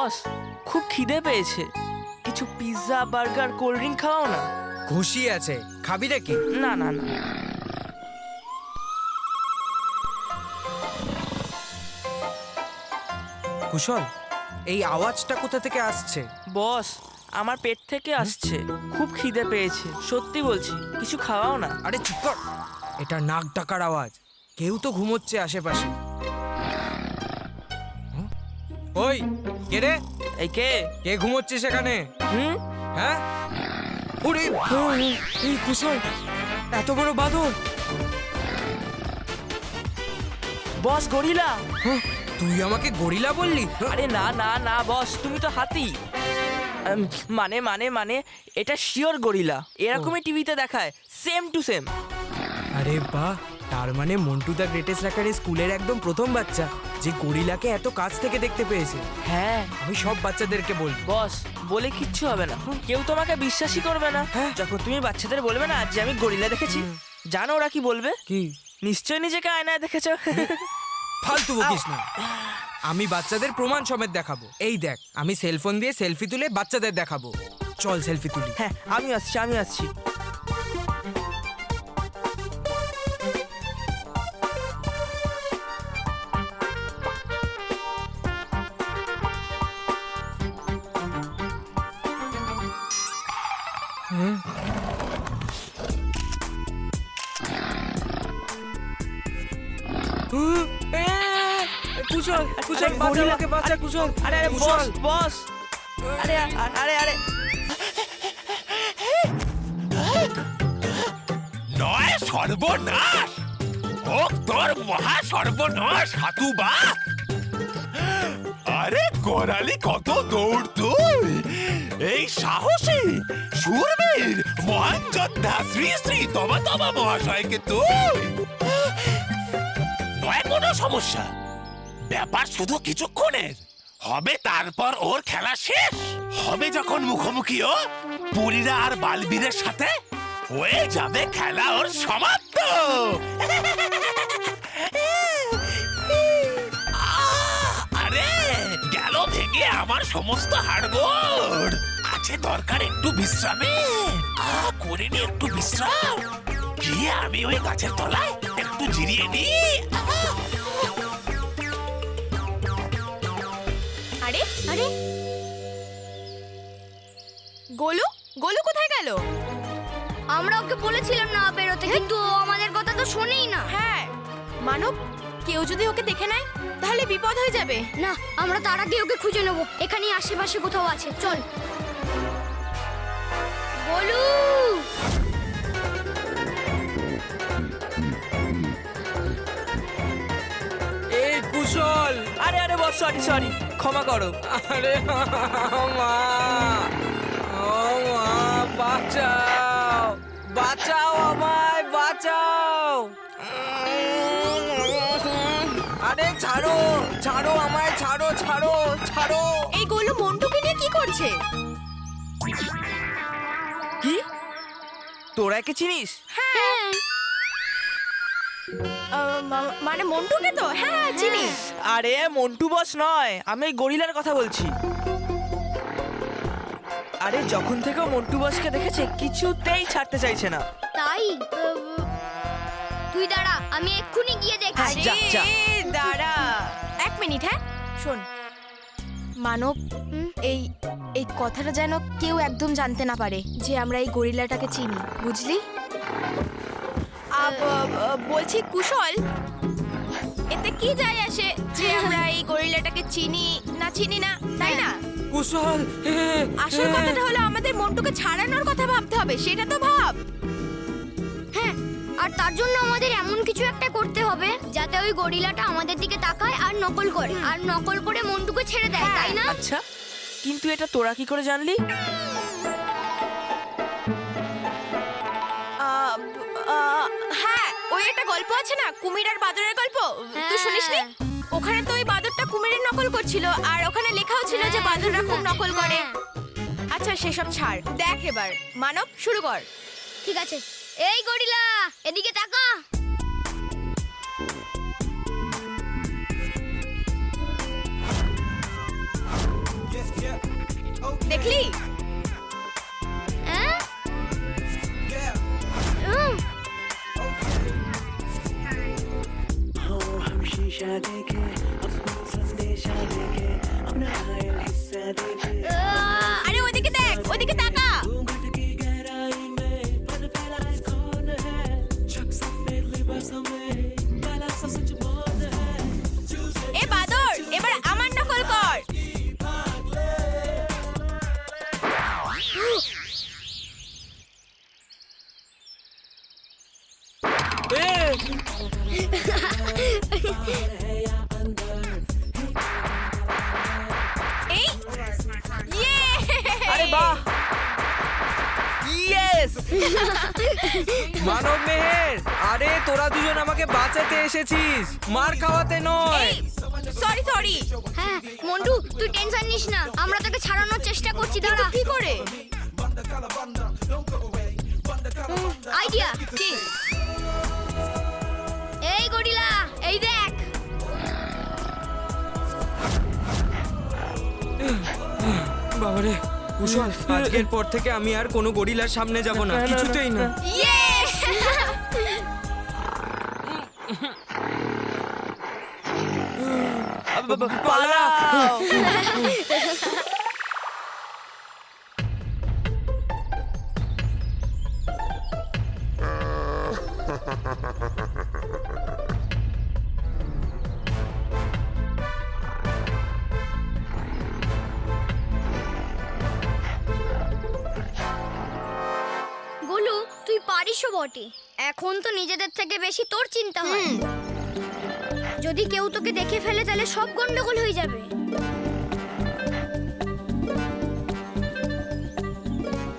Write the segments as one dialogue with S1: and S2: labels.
S1: বস, খুব খিদে পেয়েছে, কিছু পিৎজা বার্গার কোল্ড ড্রিঙ্ক খাওয়াও না।
S2: ঘুষি আছে, খাবি নাকি?
S1: না না না।
S2: কুশল, এই আওয়াজটা কোথা থেকে আসছে?
S1: বস, আমার পেট থেকে আসছে, খুব খিদে পেয়েছে, সত্যি বলছি, কিছু খাওয়াও না।
S2: আরে চুপ কর, এটা নাক ডাকার আওয়াজ, কেউ তো ঘুমোচ্ছে আশেপাশে। ওই কে রে?
S1: এই কে?
S2: কে ঘুমোচ্ছে সেখানে?
S1: হুম?
S2: হ্যাঁ? ওরে এই কুশল, এত বড় বাদর!
S1: বস, গরিলা।
S2: হ্যাঁ, তুই আমাকে গরিলা বললি?
S1: আরে না না না বস, তুমি তো হাতি। মানে মানে মানে এটা শিওর গরিলা, এরকমই টিভিতে দেখায়, সেম টু সেম।
S2: আরে বাহ, তার মানে মন্টু দা গ্রেটেস্ট হ্যাকার স্কুলের একদম প্রথম বাচ্চা যে গরিলাকে এত কাছ থেকে দেখতে পেয়েছে।
S1: হ্যাঁ
S2: আমি সব বাচ্চাদেরকে বলবো।
S1: বস, বলে কিচ্ছু হবে না, কেউ তোমাকে বিশ্বাসই করবে না।
S2: হ্যাঁ।
S1: যখন তুমি বাচ্চাদের বলবে না যে আমি গরিলা দেখেছি, জানো ওরা কি বলবে?
S2: কি?
S1: নিশ্চয় নিজেকে আয়নায় দেখেছো।
S2: ফালতু বকিস না, আমি বাচ্চাদের প্রমাণ সমেত দেখাবো। এই দেখ, আমি সেলফোন দিয়ে সেলফি তুলে বাচ্চাদের দেখাবো। চল সেলফি তুলি।
S1: হ্যাঁ, আমি আসছি আমি আসছি।
S2: কুশল, কুশল,
S1: আরে,
S2: বাঁচা
S1: গরিলা,
S2: আমাকে, বাঁচা কুশল।
S1: আরে আরে বস
S2: কুশল।
S1: বস, আরে আরে আরে
S3: নয় সর্বনাশ! ও তোর মহা সর্বনাশ হাতুবা! আরে করালি কত দৌড় তুই! এই সাহসী শূরবীর মহান যোদ্ধা শ্রী শ্রী তবা তবা মহাশয়কে তুই! নয় কোনো সমস্যা, ব্যাপার শুধু কিছুক্ষণের হবে, তারপর ওর খেলা শেষ হবে। যখন মুখোমুখি ও পুরীরা আর বালবীরের সাথে হয়ে যাবে খেলা ওর সমাপ্ত। আরে গেল ভেঙে আমার সমস্ত হাড়গোড়। আছে দরকার একটু বিশ্রামে, করিনি একটু বিশ্রাম, গিয়ে আমি ওই গাছের তলায় একটু জিরিয়ে নি।
S4: আরে আরে গোলু, গোলু কোথায় গেল?
S5: আমরা ওকে বলেছিলাম না বেরোতে, কিন্তু ও আমাদের কথা তো শোনেই না।
S4: হ্যাঁ মানব, কেউ যদি ওকে দেখে নেয় তাহলে বিপদ হয়ে যাবে।
S5: না, আমরা তার আগে ওকে খুঁজে নেব, এখানেই আশেপাশে কোথাও আছে, চল। বলু,
S2: এই কুশল!
S1: আরে আরে বস, সরি সরি, ক্ষমা করো।
S2: আরে মা, ও মা, বাঁচাও, বাঁচাও আমায়, বাঁচাও! আরে ছাড়ো, ছাড়ো আমায়, ছাড়ো, ছাড়ো, ছাড়ো!
S4: এই গোলু মন্টুকে নিয়ে কি করছে?
S1: কি, তোরা একে চিনিস?
S5: হ্যাঁ,
S4: মানে মন্টুকে তো হ্যাঁ চিনি।
S1: আরে মন্টু বস নয়, আমি ওই গরিলার কথা বলছি। আরে যখন থেকে ও মন্টু বসকে দেখেছে, কিছুতেই ছাড়তে চাইছে না।
S5: তাই তুই দাঁড়া, আমি এক্ষুনি গিয়ে দেখছি।
S1: যা, যা।
S4: দাঁড়া এক মিনিট। হ্যাঁ শোন মানব, এই এই কথাটা যেন কেউ একদম জানতে না পারে যে আমরা এই গরিলাটাকে চিনি, বুঝলি? বলছি কুশল, এতে কি যায় আসে যে আমরা এই গরিলাটাকে চিনি না চিনি না, তাই না?
S2: কুশল,
S4: আসল কথাটা হলো আমাদের মন্টুকে ছাড়ানোর কথা ভাবতে হবে, সেটা তো ভাব।
S5: হ্যাঁ, আর তার জন্য আমাদের এমন কিছু একটা করতে হবে যাতে ওই গরিলাটা আমাদের দিকে তাকায় আর নকল করে, আর নকল করে মন্টুকে ছেড়ে দেয়, তাই না?
S1: আচ্ছা, কিন্তু এটা তোরা কি করে জানলি?
S4: হ্যাঁ, ওই একটা গল্প আছে না, কুমির আর বাদরের গল্প, তুই শুনিসনি? ওখানে তো ওই বাদরটা কুমিরের নকল করছিল, আর ওখানে লেখাও ছিল যে বাদররা খুব নকল করে। আচ্ছা সেসব ছাড়, দেখ এবার মানব শুরু কর।
S5: ঠিক আছে, এই গরিলা এদিকে তাকা।
S4: দেখলি?
S5: হ্যাঁ? উম,
S4: আরে ওদিকে দেখ, ওদিকে তাকা। এ বাদর, এবার আমার নকল কর। এই ইয়ে
S1: আরে বাহ, ইয়েস!
S2: মানব মেহের, আরে তোরা দুজন আমাকে বাঁচাতে এসেছিস, মার খাওয়াতে নয়।
S4: এই সরি সরি।
S5: হ্যাঁ মন্টু তুই টেনশন নিস না, আমরা তোকে ছাড়ানোর চেষ্টা করছি। দাঁড়া,
S4: কি করে?
S5: আইডিয়া।
S4: কি?
S5: এই গরিলা, এই দেখ।
S2: বাবারে কুশল, আজকের পর থেকে আমি আর কোনো গরিলার সামনে যাব না, কিছুতেই না।
S4: ইয়েস!
S1: পালাও!
S5: গোলু তুই পারিসও বটে, এখন তো নিজেদের থেকে বেশি তোর চিন্তা হয়। যদি কেউ তোকে দেখে ফেলে তাহলে সব গন্ডগোল হয়ে যাবে।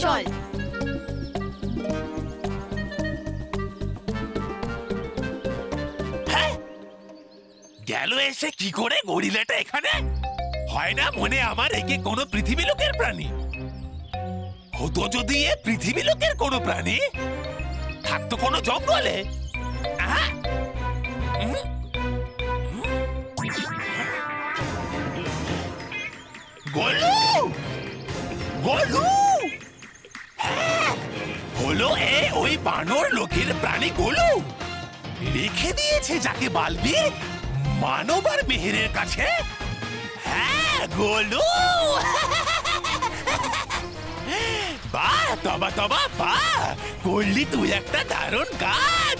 S4: চল।
S3: গেল এসে কি করে গরিলাটা এখানে? হয় না মনে আমার একে কোনো পৃথিবী লোকের প্রাণী? হতো যদি এ পৃথিবী লোকের কোনো প্রাণী, থাকতো কোনো জঙ্গলে। আহা! হুম? গোলু! গোলু! হ্যাঁ, হলো ওই বানর লোকের প্রাণী গোলু। রেখে দিয়েছে যাকে বালবি মানব আর মেহেরের কাছে। হ্যাঁ গোলু! বাহ, তবা তবা বাহ, করলি তুই একটা দারুণ কাজ।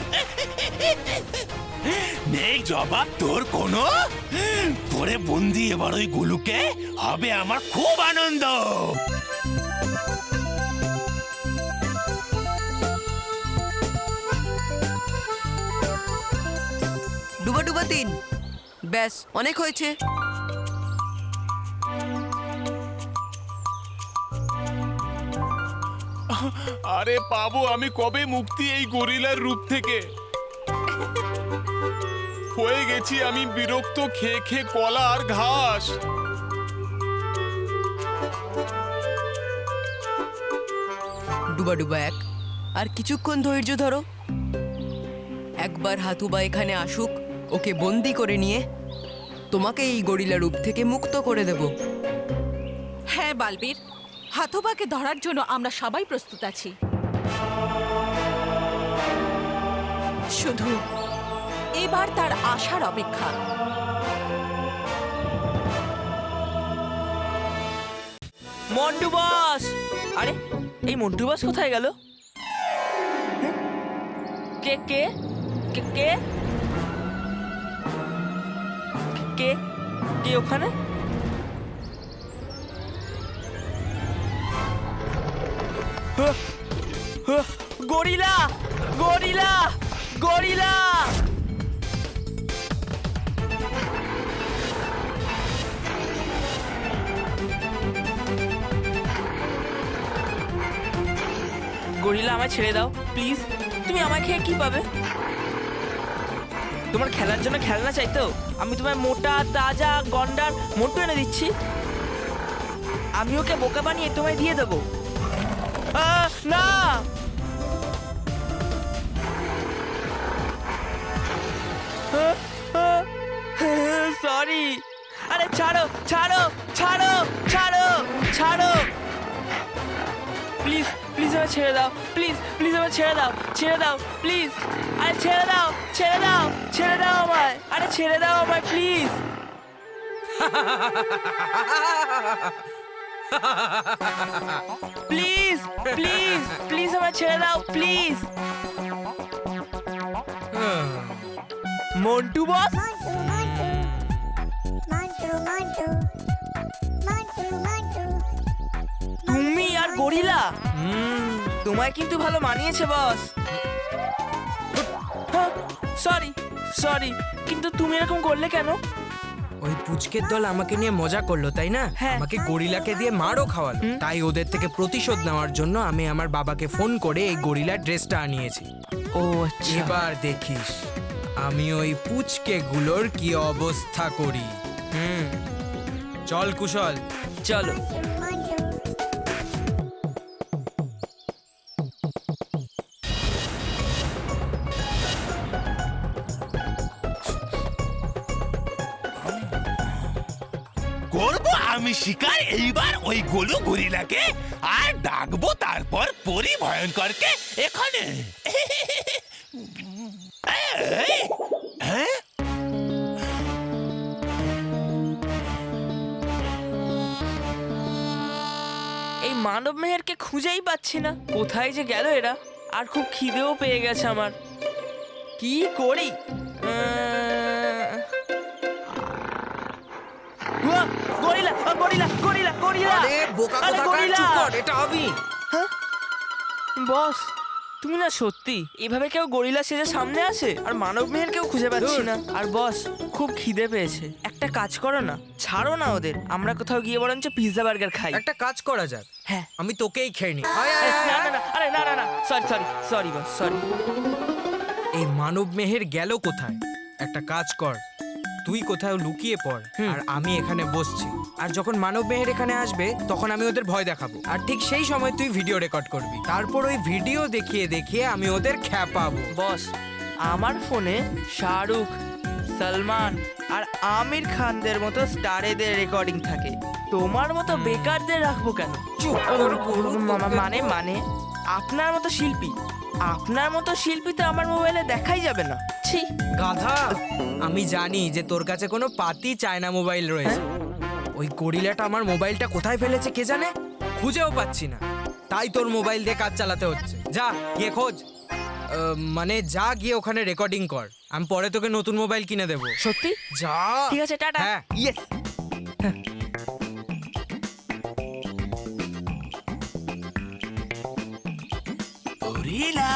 S3: নেই জবাব তোর কোনো। তোরে বন্দি এবার ওই গোলুকে, হবে আমার খুব আনন্দ।
S6: ডুবা ডুবা 3, ব্যাস অনেক হয়েছে।
S7: আরে পাবো আমি কবে মুক্তি এই গরিলার রূপ থেকে? হয়ে গেছি আমি বিরক্ত, খেয়ে খেয়ে কলা আর ঘাস।
S6: ডুবা ডুবা 1, আর কিছুক্ষণ ধৈর্য ধরো। একবার হাতুবা এখানে আসুক, ওকে বন্দি করে নিয়ে তোমাকে এই গরিলা রূপ থেকে মুক্ত করে দেব।
S8: হ্যাঁ বালবীর, হাতোবাকে ধরার জন্য আমরা সবাই প্রস্তুত আছি। শুধু এবার তার আসার অপেক্ষা।
S1: মন্টু বস! আরে এই মন্টু বস কোথায় গেল? কে কে কে কে কে কে ওখানে? গরিলা! গরিলা! গরিলা! গরিলা, আমায় ছেড়ে দাও প্লিজ। তুমি আমায় খেয়ে কি পাবে? তোমার খেলার জন্য খেলনা চাই তো? আমি তোমায় মোটা তাজা গন্ডার মোটু এনে দিচ্ছি। আমি ওকে বোকা বানিয়ে তোমায় দিয়ে দেবো। না! সরি। আরে ছাড়ো ছাড়ো ছাড়ো ছাড়ো ছাড়ো আমায় ছেড়ে দাও, প্লিজ প্লিজ আমায় ছেড়ে দাও, ছেড়ে দাও প্লিজ, আরে ছেড়ে দাও, ছেড়ে দাও, ছেড়ে দাও আমায়, আরে ছেড়ে দাও আমায় প্লিজ। প্লিজ প্লিজ প্লিজ আমায় ছেড়ে দাও প্লিজ। মন্টু বস, তুমি আর গরিলা তোমায় কিন্তু ভালো মানিয়েছে বস। সরি সরি, কিন্তু তুমি এরকম করলে কেন?
S2: ওই পুচকের দল আমাকে নিয়ে মজা করলো তাই না?
S1: হ্যাঁ।
S2: আমাকে গরিলাকে দিয়ে মারও খাওয়ালো। তাই ওদের থেকে প্রতিশোধ নেওয়ার জন্য আমি আমার বাবাকে ফোন করে এই গরিলার ড্রেসটা আনিয়েছি।
S1: ও আচ্ছা,
S2: এবার দেখিস আমি ওই পুচকে গুলোর কি অবস্থা করি। চল কুশল।
S1: চলো।
S3: করবো আমি শিকার এইবার ওই গোলু গরিলাকে, আর ডাকবো তারপর পরি ভয়ঙ্করকে এখানে। হ্যাঁ,
S1: এই মানব মেহেরকে খুঁজেই পাচ্ছি না, কোথায় যে গেল এরা। আর খুব খিদেও পেয়ে গেছে আমার, কি করি? উয়া, গরিলা গরিলা গরিলা গরিলা,
S2: আরে বোকা
S1: আরে
S2: কোথাকার,
S1: গরিলা।
S2: চুপ কর, এটা আমি।
S1: বস তুমি না সত্যি এভাবে কেউ গরিলা সেজে সামনে আসে? আর মানব মেহের কেউ খুঁজে পাচ্ছি না। আর বস খুব খিদে পেয়েছে, একটা কাজ করো না, ছাড়ো না ওদের, আমরা কোথাও গিয়ে বরঞ্চ পিৎজা বার্গার খাই।
S2: একটা কাজ করা যাক,
S1: হ্যাঁ।
S2: আমি তোকেই খেয়ে নি।
S1: না না না, আরে না না না, sorry sorry sorry boss, sorry.
S2: এই মানব মেহের গেল কোথায়? একটা কাজ কর, তুই কোথাও লুকিয়ে পড় আর আমি এখানে বসছি। আর যখন মানব মেহের এখানে আসবে তখন আমি ওদের ভয় দেখাবো, আর ঠিক সেই সময় তুই ভিডিও রেকর্ড করবি। তারপর ওই ভিডিও দেখিয়ে দেখিয়ে আমি ওদের খ্যাপাবো।
S1: বস আমার ফোনে শাহরুখ, সলমান আর আমির খানদের মতো স্টারেদের রেকর্ডিং থাকে, তোমার মতো বেকারদের রাখবো কেন?
S2: চুপ কর, গরু,
S1: মানে মানে আপনার মতো শিল্পী, আপনার মতো শিল্পী তো আমার মোবাইলে দেখাই যাবে না। ছি
S2: গাধা, আমি জানি যে তোর কাছে কোনো পাতি চায়না মোবাইল রয়েছে। ওই গরিলাটা আমার মোবাইলটা কোথায় ফেলেছে কে জানে, খুঁজেও পাচ্ছি না। তাই তোর মোবাইল দিয়ে কাজ চালাতে হচ্ছে। যা গিয়ে খোঁজ, মানে যা গিয়ে ওখানে রেকর্ডিং কর, আমি পরে তোকে নতুন মোবাইল কিনে দেবো।
S1: সত্যি?
S2: যা।
S1: ঠিক আছে, টাটা।
S2: হ্যাঁ।
S1: ইয়েস।
S3: গরিলা,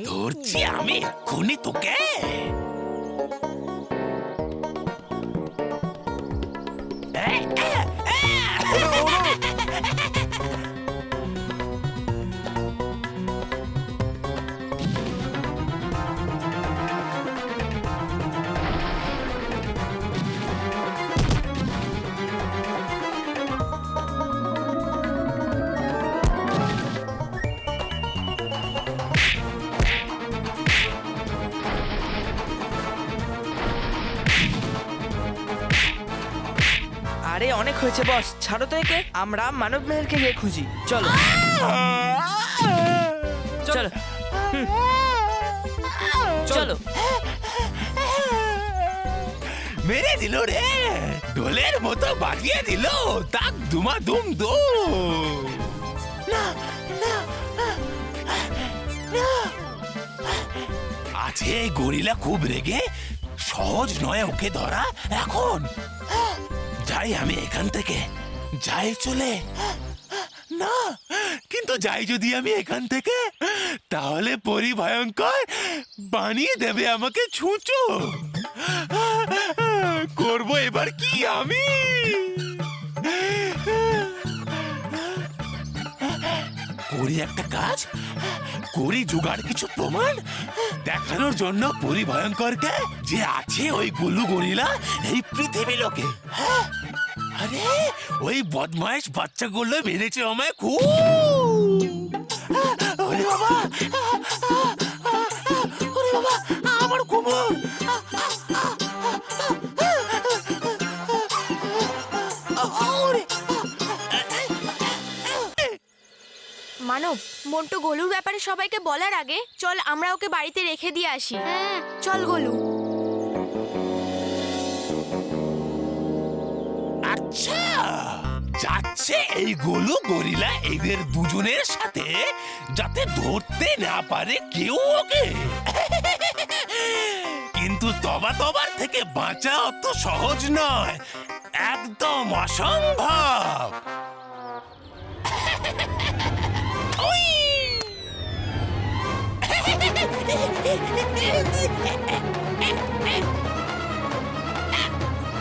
S3: ধরছি আমি এক্ষুনি তোকে।
S1: আরে অনেক হয়েছে বস, ছাড়ো তো একে, আমরা মানব মেহেরকে গিয়ে খুঁজি। চলো চলো চলো।
S3: মেরে দিল রে, ঢোলের মতো বাজিয়ে দিল, তাক দুমা দুম দুম। না না না, আছে এই গরিলা খুব রেগে, সহজ নয় ওকে ধরা এখন। যাই আমি এখান থেকে, যাই চলে। না, কিন্তু যাই যদি আমি এখান থেকে, তাহলে পরি ভয়ঙ্কর বানিয়ে দেবে আমাকে ছুঁচো। করবো এবার কি আমি? করি একটা কাজ, করি জোগাড় কিছু প্রমাণ দেখানোর জন্য পরি ভয়ঙ্করকে যে আছে ওই গুলু গরিলা এই পৃথিবী লোকে। আরে ওই বদমাইশ বাচ্চাগুলো মেরেছে আমায় খুব। ওরে বাবা, ওরে বাবা, আমার কোমর।
S4: মানব, মন্টু গোলুর ব্যাপারে সবাইকে বলার আগে চল আমরা ওকে বাড়িতে রেখে দিয়ে আসি।
S5: হ্যাঁ
S4: চল গোলু।
S3: আচ্ছা, যাচ্ছে এই গোলু গরিলা এদের দুজনের সাথে, যাতে ধরতে না পারে কেউ ওকে। কিন্তু তবার থেকে বাঁচা অত সহজ নয়, একদম অসম্ভব। ওই!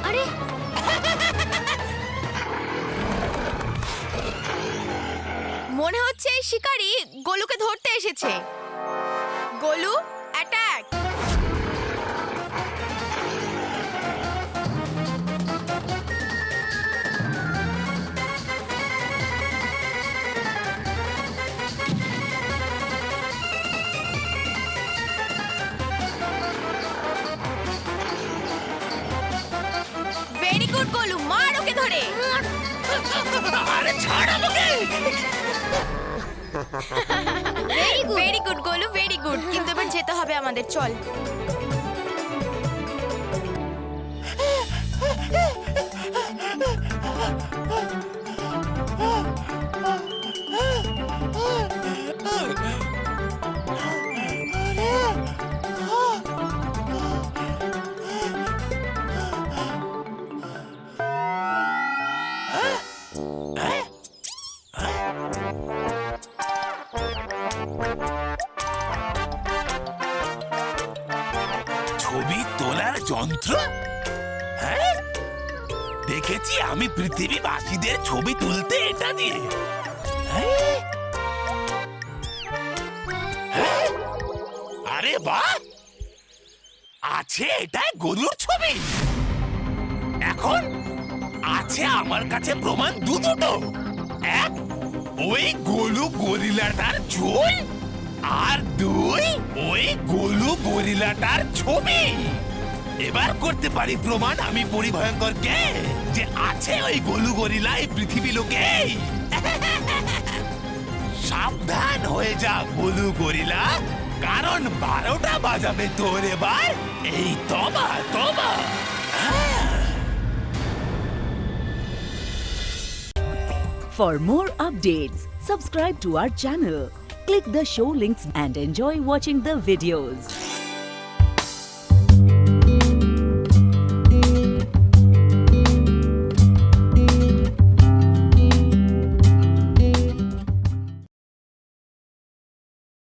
S5: আরে
S4: মনে হচ্ছে এই শিকারী গোলুকে ধরতে এসেছে। Golu, attack! Very good Golu, মার ওকে ধরে।
S3: আরে ছাড় আমাকে!
S4: Very good Golu, very good. কিন্তু এবার যেতে হবে আমাদের, চল।
S3: ছবি তোলার যন্ত্র? হ্যাঁ, দেখেছি আমি পৃথিবীবাসীদের ছবি তুলতে এটা দিয়ে। হ্যাঁ? হ্যাঁ? আরে বাহ, আছে এটাই গরুর ছবি। এখন আছে আমার কাছে প্রমাণ দুটো। এক, ওই গোলু গরিলাটার চুল, আর দুই, ওই গোলু গরিলাটার ছবি। এবার করতে পারি প্রমাণ আমি পরিভয়ঙ্কর কে, যে আছে ওই গোলু গরিলা এই পৃথিবী লোকে। সাবধান হয়ে যা গোলু গরিলা, কারণ 12টা বাজাবে তোর এবার এই তবা তবা।
S9: For more updates, subscribe to our channel, click the show links and enjoy watching the videos.